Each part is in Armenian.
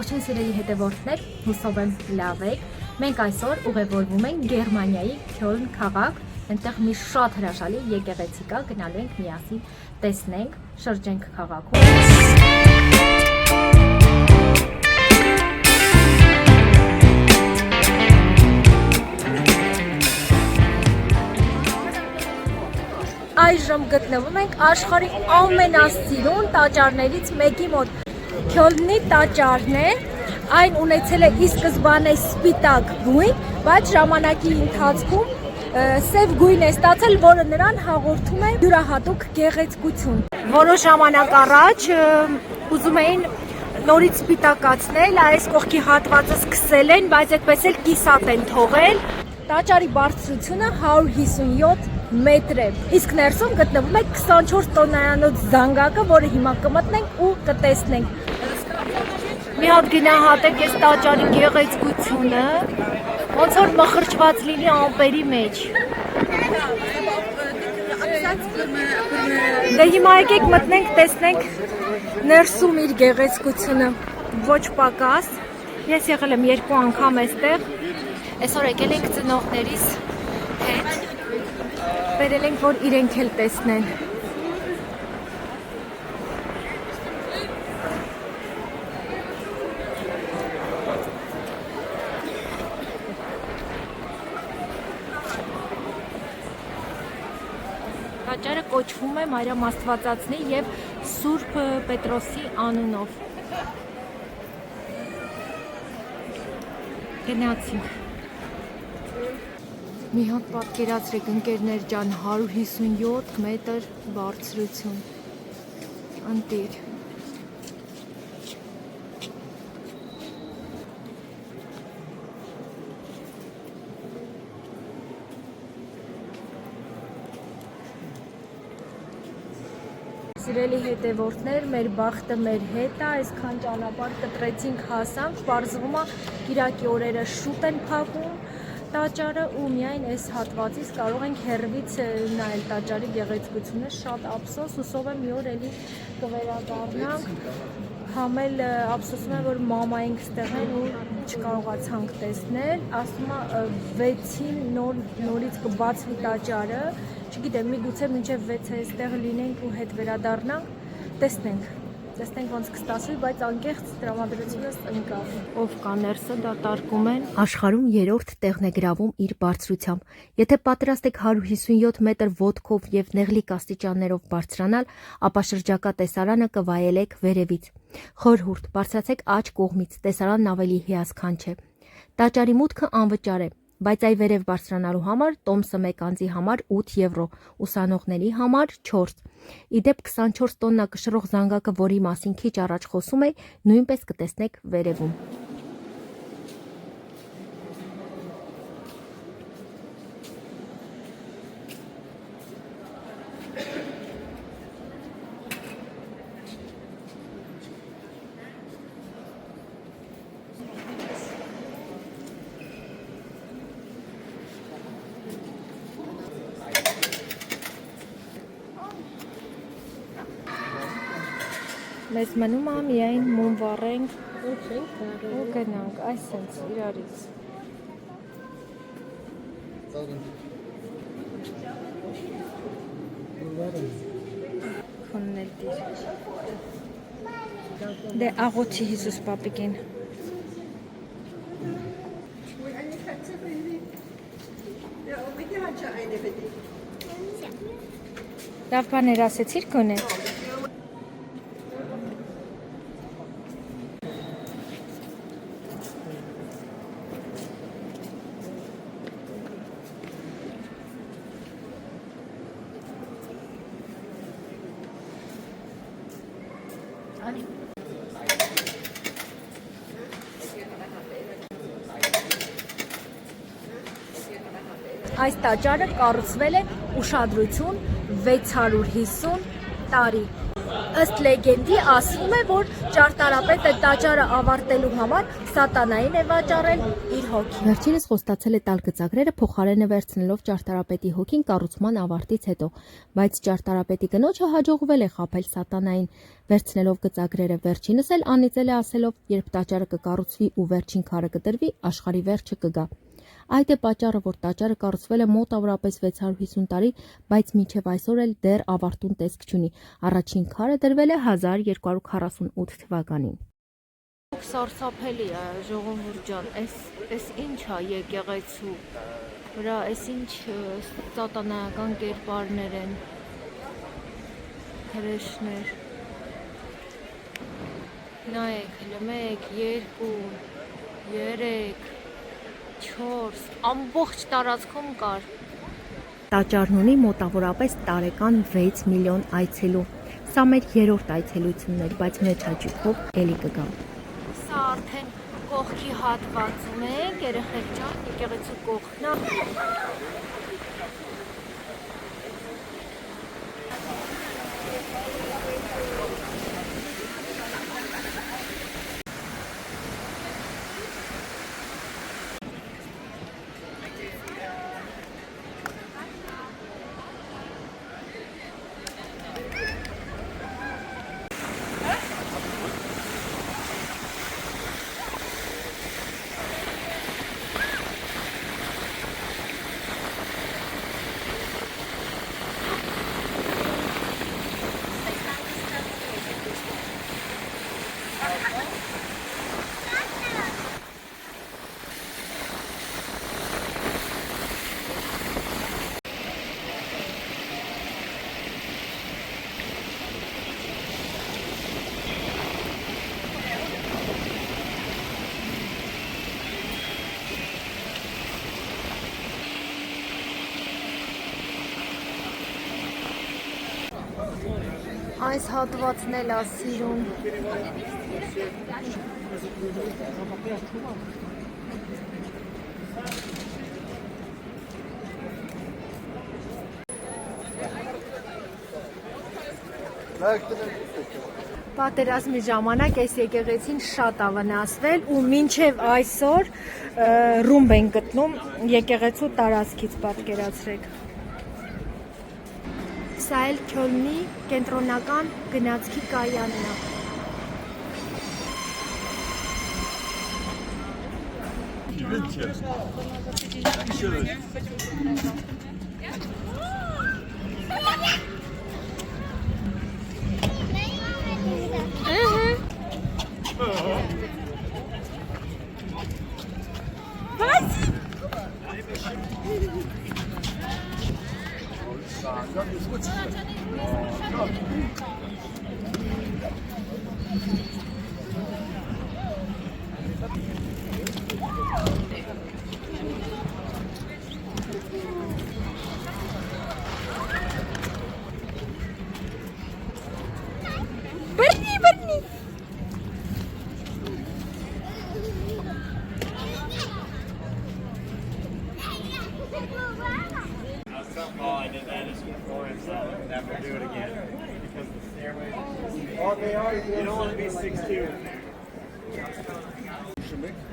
Ողջույն սիրելի հետևորդներ, հուսով եմ լավ եք։ Մենք այսօր ուղևորվում ենք Գերմանիայի Քյոլն քաղաք, այնտեղ մի շատ հրաշալի եկեղեցի կա, գնալու ենք միասին տեսնենք, շրջենք քաղաքում։ Այժմ գտնվում ենք աշխարհի ամենասիրուն տաճարներից մեկի մոտ։ Քյոլնի տաճարն է, այն ունեցել է ի սկզբանե սպիտակ գույն, բայց ժամանակի ընթացքում սև գույն է ստացել, որը նրան հաղորդում է յուրահատուկ գեղեցկություն։ Որոշ ժամանակ առաջ ուզում էին նորից սպիտակացնել, այս կողքի հատվածը սկսել են, բայց այդպես էլ կիսատ են թողել։ Տաճարի բարձրությունը 157 մետր է, իսկ ներսում գտնվում է 24 տոննայանոց զանգակը, որը հիմա կմտնենք ու կտեսնենք։ Մի հատ գնահատեք այս տաճարի գեղեցկությունը, ոնց որ մխրճված լինի ամպերի մեջ։ Դե հիմա եկեք մտնենք, տեսնենք ներսում իր գեղեցկությունը, ոչ պակաս։ Ես եղել եմ 2 անգամ այստեղ, այսօր եկել ենք ծնողներիս հետ, բերել ենք, որ իրենք էլ տեսնեն։ Տաճարը կոչվում է Մարիամ Աստվածածնի և Սուրբ Պետրոսի անունով։ Գնացինք։ Մի հատ պատկերացրեք ընկերներ ջան, 157 մետր բարձրություն։ Ընտիր։ Սիրելի հետևորդներ, մեր բախտը մեր հետ է, այսքան ճանապարհ կտրեցինք, հասանք, պարզվում է կիրակի օրերը շուտ են փակում տաճարը ու միայն այս հատվածից կարող ենք հեռվից նայել տաճարի գեղեցկությունը, շատ ափսոս, հուսով եմ մի օր էլի կվերադառնանք, համ էլ ափսոսում եմ, որ մամայինք ստեղեն ու չկարողացանք տեսնել, ասում է 6-ին նորից կբացվի տաճարը, չգիտեմ, միգուցե մինչև 6-ը այստեղ լինենք ու հետ վերադառնանք, տեսնենք ոնց կստացվի, բայց անկեղծ տրամադրությունս ընկավ։ Ով կա ներսը դատարկում են։ Աշխարհում 3-րդ տեղն է գրավում իր բարձրությամբ։ Եթե պատրաստ եք 157 մետր ոտքով եւ նեղլիկ աստիճաններով բարձրանալ, ապա շրջակա տեսարանը կվայելեք վերևից։ Խորհուրդ, բարձրացեք աջ կողմից, տեսարանն ավելի հիասքանչ է։ Տաճարի մուտքը անվճար է, բայց այ վերև բարձրանալու համար տոմսը 1 անձի համար 8 եվրո, ուսանողների համար 4։ Իդեպ 24 տոննա կշռող զանգակը, որի մասին քիչ առաջ խոսում էի, նույնպես կտեսնեք վերևում։ Մեզ մնում է միայն մոմ վառենք ու գնանք, այսենց իրարից։ Քոնն էլ դիր։ Դե աղոթի Հիսուս պապիկին։ Լավ բաներ ասեցիր գոնե։ Այս տաճարը կառուցվել է ուշադրություն 650 տարի։ Ըստ լեգենդի ասվում է, որ ճարտարապետը տաճարը ավարտելու համար սատանային է վաճառել իր հոգին։ Վերջինս խոստացել է տալ գծագրերը փոխարենը վերցնելով ճարտարապետի հոգին կառուցման ավարտից հետո, բայց ճարտարապետի կնոջը հաջողվել է խաբել սատանային, վերցնելով գծագրերը, վերջինս էլ անիծել է ասելով, երբ տաճարը կկառուցվի ու վերջին քարը կդրվի, աշխարհի վերջը կգա։ Այդ է պատճառը, որ տաճարը կառուցվել է մոտավորապես 650 տարի, բայց մինչև այսօր էլ դեռ ավարտուն տեսք չունի։ Առաջին քարը դրվել է 1248 թվականին։ Սարսափելի է, ժողովուրդ ջան, էս ինչ է եկեղեցու վրա, էս ինչ սատանայական կերպարներ են, հրեշներ։ Նայեք, հələ 1, 2, 3, 4, ամբողջ տարածքում կար։ Տաճարն ունի մոտավորապես տարեկան 6 միլիոն այցելու։ Սա մեր երրորդ այցելությունն էր, բայց մեծ հաճույքով էլի կգամ։ Սա արդեն կողքի հատվածում է, երեխեք ջան, եկեղեցու կողքն է։ Այս հատվածն էլ է սիրուն։ Պատերազմի ժամանակ այս եկեղեցին շատ է վնասվել ու մինչև այսօր ռումբ են գտնում եկեղեցու տարածքից, պատկերացրեք։ Սա էլ Քյոլնի կենտրոնական գնացքի կայանն է։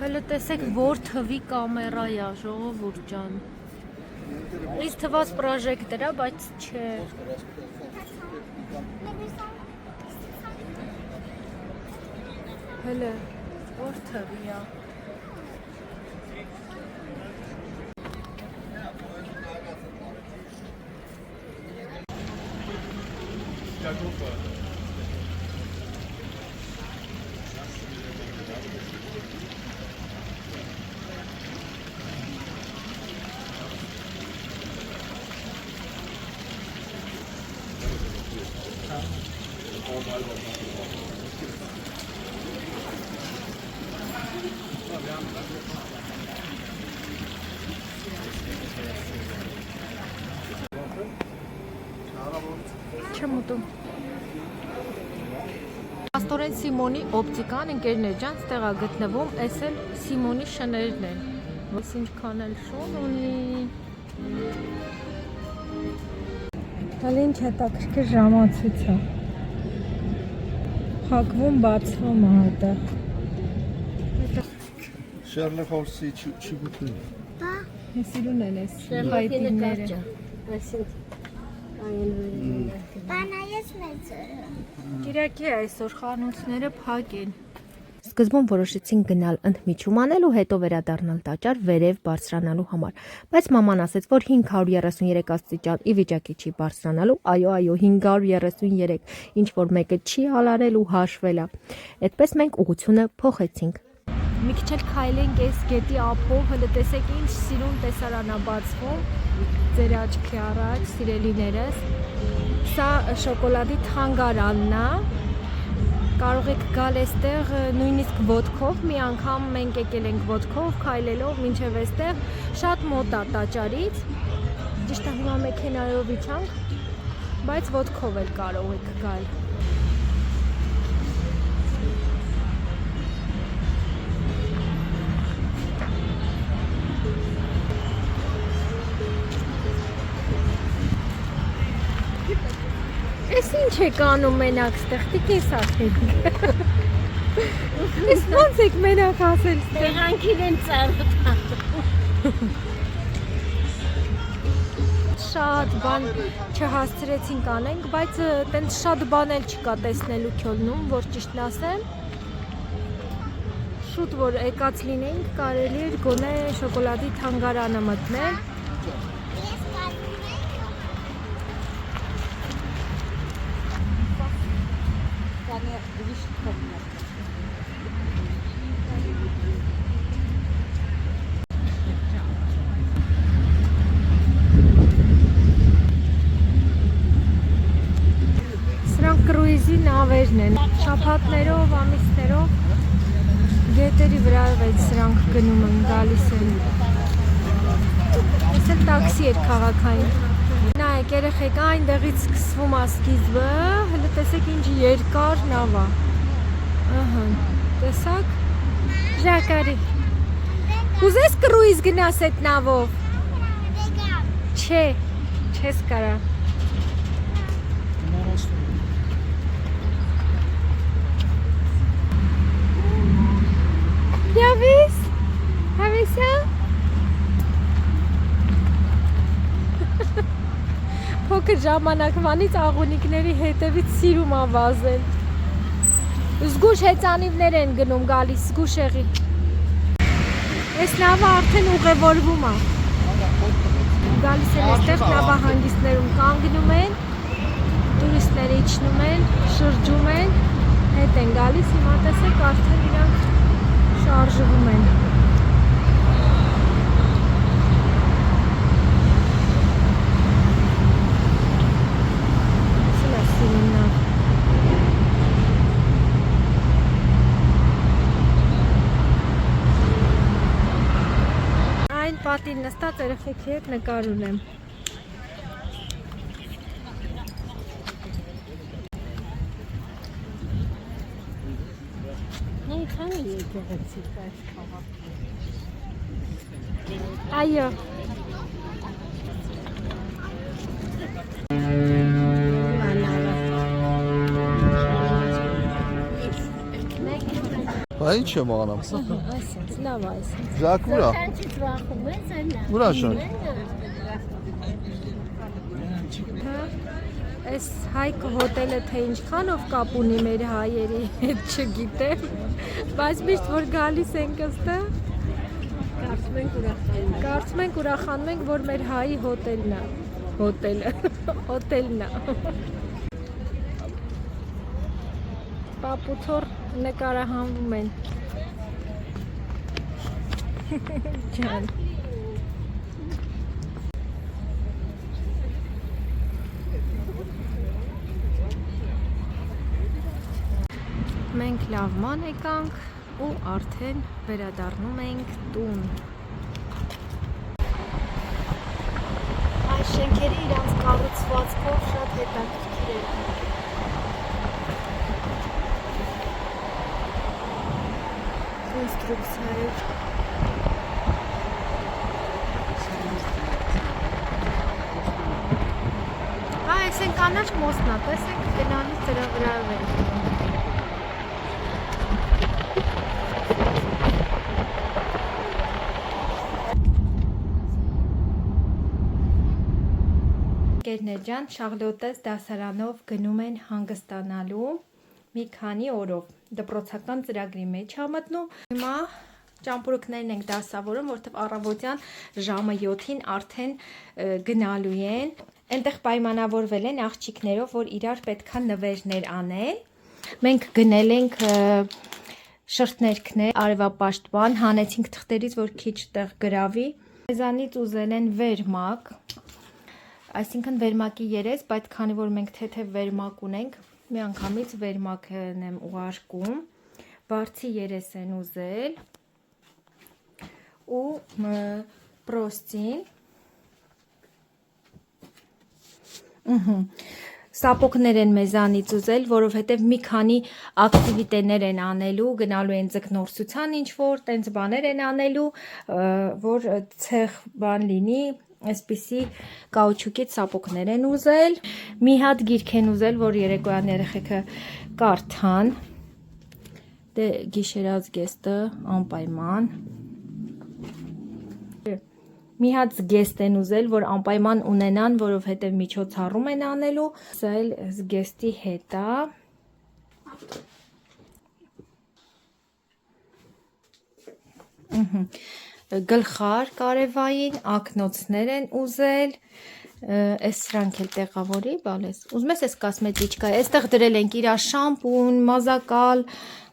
Հələ տեսեք, որ թվի կամերա է, ժողովուրդ ջան։ Ինձ թվաց պրոժեկտոր է, բայց չէ։ Հələ որ թվի է։ Չեմ ուտում։ Աստորեն Սիմոնի օպտիկան, ընկերներ ջան, ստեղ է գտնվում, այս էլ Սիմոնի շներն են։ Ոնց ինչքան էլ շուն ունի։ Հələ ինչ հետաքրքիր ժամացույց է։ փակվում, բացվում է հատը։ Շերլոկ Հոլմսի չգուտի։ Սիրուն են էս հայտիները։ Բանայես մեծ։ Կիրակի այսօր խանութները փակ են։ Սկզբում որոշեցին գնալ ընդմիջում անել ու հետո վերադառնալ տաճար վերև բարձրանալու համար, բայց մաման ասեց, որ 533 աստիճան ի վիճակի չի բարձրանալու, այո 533, ինչ որ մեկը չի հալարել ու հաշվել է։ Այդպես մենք ուղղությունը փոխեցինք։ Մի քիչ էլ քայլենք այս գետի ափով, հələ տեսեք ինչ սիրուն տեսարան է բացվում ձեր աչքի առաջ, սիրելիներս։ Սա շոկոլադի թանգարանն է։ Կարող եք գալ այստեղ նույնիսկ ոտքով, մի անգամ մենք եկել ենք ոտքով, քայլելով մինչև այստեղ, շատ մոտ է տաճարից։ Ճիշտ է հիմա մեքենայով իջանք, բայց ոտքով էլ կարող եք գալ։ Էս ինչ եք անում մենակ ստեղ, տիկին սարքեք։ Էս ոնց եք մենակ ասել ստեղ։ Տեղանքին են ծառը։ Շատ բան չհասցրեցինք անենք, բայց տենց շատ բան էլ չկա տեսնելու Քյոլնում, որ ճիշտն ասեմ։ Շուտ որ եկած լինեինք, կարելի էր գոնե շոկոլադի թանգարանը մտնել։ Սրանք կրուիզի նավերն են, շաբաթներով, ամիսներով գետերի վրայով այդ սրանք գնում են, գալիս են։ Ես էլ տաքսի էր քաղաքային։ Նայեք երեխեք, այնտեղից սկսվում է սկիզբը, հələ տեսեք ինչ երկար նավ է։ Ահա, տեսակ։ Ժակարի։ Ուզես կրուիզ գնաս այդ նավով։ Չէ, չես կարա։ Հավես։ Հավեսա։ Փոքր ժամանակվանից աղունիկների հետևից սիրում ա վազել։ Զգուշ հեծանիվներ են գնում գալիս, զգուշ եղի։ Այս նավը արդեն ուղևորվում է։ Գալիս են այստեղ նավահանգիստներում կանգնում են, տուրիստները իջնում են, շրջում են, հետ են գալիս, հիմա տեսեք արդեն իրանք շարժվում են։ Սրա սիրուն նավ։ Այն պատին նստած երեխեքի հետ նկար ունեմ։ Այնքան է եկեղեցիկ այս քաղաքը։ Այո։ Բա ինչ եմ անում։ Այսինքն լավ է այսինքն։ Ժակ ուրա։ Կանչից վախում ես այնա։ Ուրա Ժակ։ Այս հայք հոտելը թե ինչքանով կապ ունի մեր հայերի հետ չգիտեմ, բայց միշտ որ գալիս ենք այստեղ, կարծում ենք ուրախանում ենք, որ մեր հայի հոտելն է, հոտելն է։ Պապուցոր նկարահանվում են։ Ջան։ Մենք լավման եկանք ու արդեն վերադառնում ենք տուն։ Այս շենքերի իրանց կառուցվածքով շատ հետաքրքիր է։ Կոնստրուկցիայով։ Այս են կանաչ մոսնա, տեսեք գնալիս դրա վրայով են։ Ընկերներ ջան, Շաղլոտես դասարանով գնում են հանգստանալու մի քանի օրով։ Դպրոցական ծրագրի մեջ ա մտնում։ Հիմա ճամպրուկներն ենք դասավորում, որովհետև առավոտյան ժամը 7-ին արդեն գնալու են։ Այնտեղ պայմանավորվել են աղջիկներով, որ իրար պետքա նվերներ անեն։ Մենք գնել ենք շրթներքներ, արևապաշտպան, հանեցինք թղթերից, որ քիչ տեղ գրավի։ Մեզանից ուզել են վերմակ, այսինքն վերմակի երես, բայց քանի որ մենք թեթև վերմակ ունենք, մի անգամից վերմակն եմ ուղարկում, բարձի երես են ուզել ու պրոստին, սապոկներ են մեզանից ուզել, որովհետև մի քանի ակտիվիտեներ են անելու, գնալու են ձկնորսության ինչ-որ, տենց բաներ են անելու, որ ցեղ բան լինի, այսպիսի կաուչուկից սապոկներ են ուզել, մի հատ գիրք են ուզել, որ երեկոյան երեխեքը կարդան, դե գիշերած գեստը անպայման, մի հատ զգեստ են ուզել, որ անպայման ունենան, որովհետև միջոցառում են անելու, սա էլ զգեստի հետ է, գլխար կարևային, ակնոցներ են ուզել, այս սրանք էլ տեղավորի, բալես, ուզում ես կոսմետիկա, այստեղ դրել ենք իրա շամպուն, մազակալ,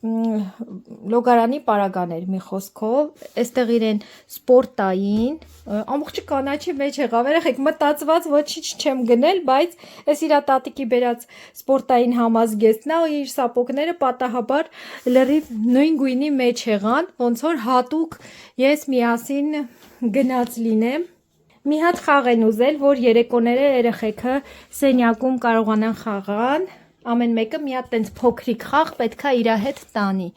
լոգարանի պարագաներ մի խոսքով, այստեղ իրեն սպորտային, ամբողջը կանաչի մեջ եղավ, երեխեք մտածված ոչինչ չեմ գնել, բայց այս իրա տատիկի բերած սպորտային համազգեստն է ու իր սապոկները պատահաբար լրիվ նույն գույնի մեջ եղան, ոնց որ հատուկ ես միասին գնաց լինեմ։ Մի հատ խաղ են ուզել, որ երեկոները երեխեքը սենյակում կարողանան խաղան, ամեն մեկը մի հատ տենց փոքրիկ խաղ պետքա իրա հետ տանի։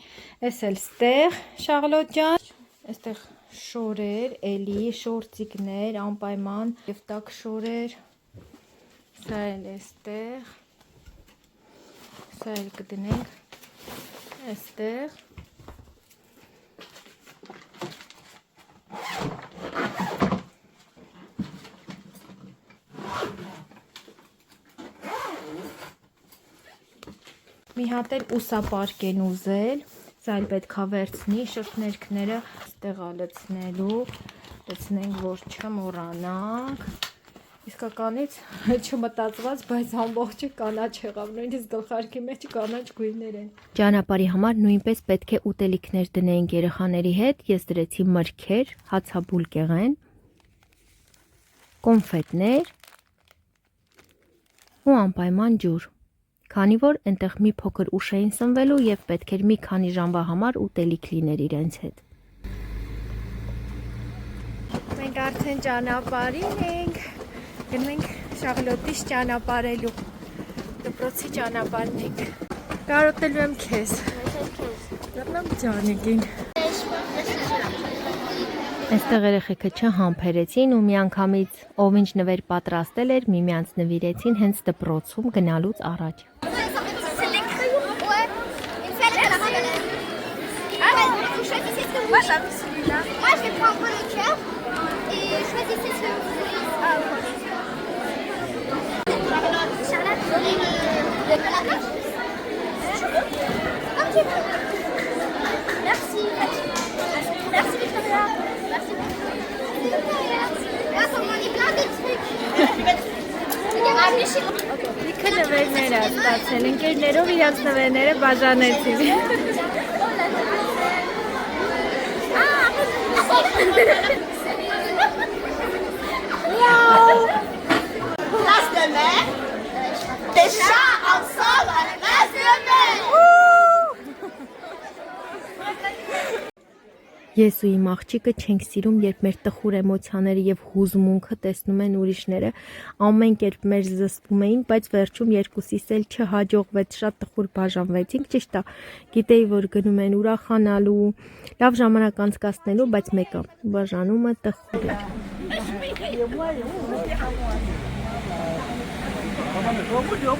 Էս էլ ստեղ Շաղլոտ ջան, այստեղ շորեր, էլի շորտիկներ, անպայման եւ տակ շորեր։ Սա էլ էստեղ։ Սա էլ կդնենք այստեղ։ Մի հատ էլ ուսապարկ են ուզել, սա էլ պետքա վերցնի, շրթներքները ստեղա լցնելու, լցնենք, որ չմոռանանք, իսկականից չմտածված, բայց ամբողջը կանաչ եղավ, նույնիսկ գլխարկի մեջ կանաչ գույներ են։ Ճանապարհի համար նույնպես պետք է ուտելիքներ դնեինք երեխաների հետ, ես դրեցի մրգեր, հացաբուլկեղեն, կոնֆետներ ու անպայման ջուր։ Քանի որ այնտեղ մի փոքր ուշ էին սնվելու եւ պետք էր մի քանի ժամվա համար ուտելիք լիներ իրենց հետ։ Մենք արդեն ճանապարհին ենք, գնում ենք Շաղլոտից ճանապարհելու, դպրոցի ճանապարհն ենք։ Կարոտելու եմ քեզ։ Դառնամ ջանիկին։ Այստեղ երեխեքը չհամբերեցին ու միանգամից ով ինչ նվեր պատրաստել էր, միմյանց նվիրեցին հենց դպրոցում գնալուց առաջ։ Moi, celui-là. Moi, je vais prendre le cœur et choisissez celui que vous voulez. Charlotte, vous voulez le calabash? Ok. Merci. Merci, Victoria. Merci. Regarde, on est plein de trucs. Իքը նվերներ է ստացել, ընկերներով իրանց նվերները բաժանեցին։ Place de mer. Des chats ensemble à la place de mer. Ես ու իմ աղջիկը չենք սիրում, երբ մեր տխուր էմոցիաները եւ հուզմունքը տեսնում են ուրիշները, ամեն կերպ մեր զսպում էին, բայց վերջում երկուսիս էլ չհաջողվեց, շատ տխուր բաժանվեցինք, ճիշտ է, գիտեի, որ գնում են ուրախանալու, լավ ժամանակ անցկացնելու, բայց մեկը բաժանումը տխուր է։